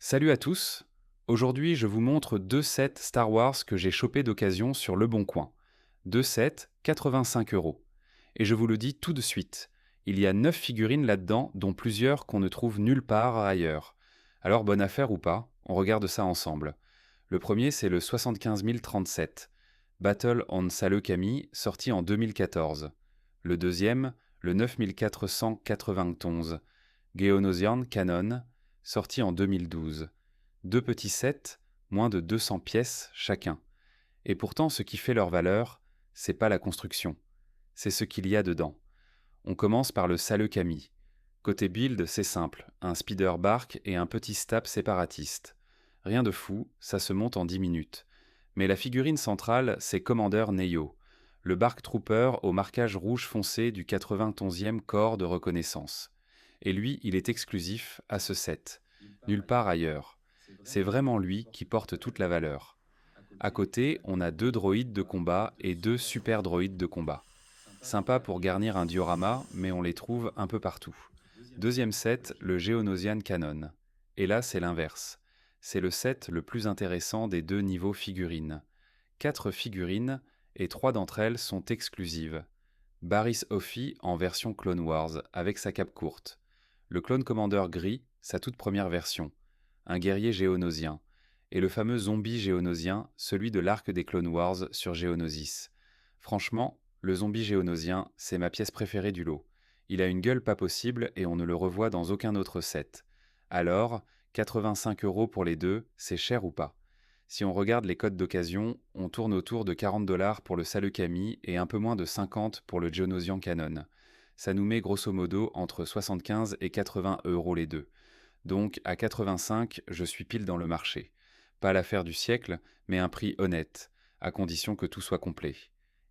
Salut à tous. Aujourd'hui, je vous montre deux sets Star Wars que j'ai chopés d'occasion sur Le Bon Coin. Deux sets, 85 euros. Et je vous le dis tout de suite, il y a 9 figurines là-dedans, dont plusieurs qu'on ne trouve nulle part ailleurs. Alors, bonne affaire ou pas, on regarde ça ensemble. Le premier, c'est le 75037, Battle on Saleucami, sorti en 2014. Le deuxième, le 9491, Geonosian Canon, sorti en 2012. Deux petits sets, moins de 200 pièces chacun. Et pourtant, ce qui fait leur valeur, c'est pas la construction, c'est ce qu'il y a dedans. On commence par le Saleucami. Côté build, c'est simple, un speeder bark et un petit stab séparatiste. Rien de fou, ça se monte en 10 minutes. Mais la figurine centrale, c'est Commander Neyo, le Bark Trooper au marquage rouge foncé du 91e corps de reconnaissance. Et lui, il est exclusif à ce set, nulle part ailleurs. C'est vraiment lui qui porte toute la valeur. À côté, on a deux droïdes de combat et deux super droïdes de combat. Sympa pour garnir un diorama, mais on les trouve un peu partout. Deuxième set, le Geonosian Canon. Et là, c'est l'inverse. C'est le set le plus intéressant des deux niveaux figurines. 4 figurines, et 3 d'entre elles sont exclusives. Barriss Offee en version Clone Wars, avec sa cape courte. Le Clone Commander gris, sa toute première version. Un guerrier géonosien. Et le fameux zombie géonosien, celui de l'arc des Clone Wars sur Geonosis. Franchement, le zombie géonosien, c'est ma pièce préférée du lot. Il a une gueule pas possible et on ne le revoit dans aucun autre set. Alors, 85 euros pour les deux, c'est cher ou pas? Si on regarde les codes d'occasion, on tourne autour de 40 dollars pour le Saleucami et un peu moins de 50 pour le Geonosian Canon. Ça nous met grosso modo entre 75 et 80 euros les deux. Donc à 85, je suis pile dans le marché. Pas l'affaire du siècle, mais un prix honnête, à condition que tout soit complet.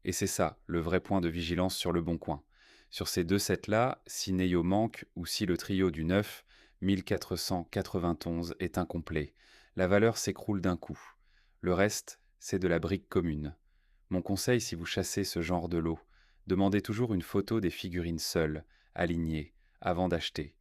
Et c'est ça, le vrai point de vigilance sur Le Bon Coin. Sur ces deux sets-là, si Neyo manque ou si le trio du 9, 1491 est incomplet, la valeur s'écroule d'un coup. Le reste, c'est de la brique commune. Mon conseil si vous chassez ce genre de lot, demandez toujours une photo des figurines seules, alignées, avant d'acheter.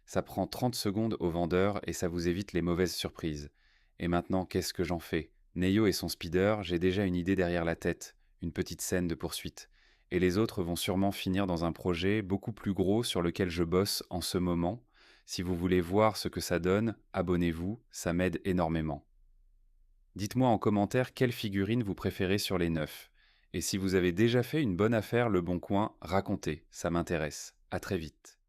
Ça prend 30 secondes au vendeur et ça vous évite les mauvaises surprises. Et maintenant, qu'est-ce que j'en fais? Neyo et son speeder, j'ai déjà une idée derrière la tête, une petite scène de poursuite. Et les autres vont sûrement finir dans un projet beaucoup plus gros sur lequel je bosse en ce moment. Si vous voulez voir ce que ça donne, abonnez-vous, ça m'aide énormément. Dites-moi en commentaire quelle figurine vous préférez sur les 9. Et si vous avez déjà fait une bonne affaire Le Bon Coin, racontez, ça m'intéresse. À très vite.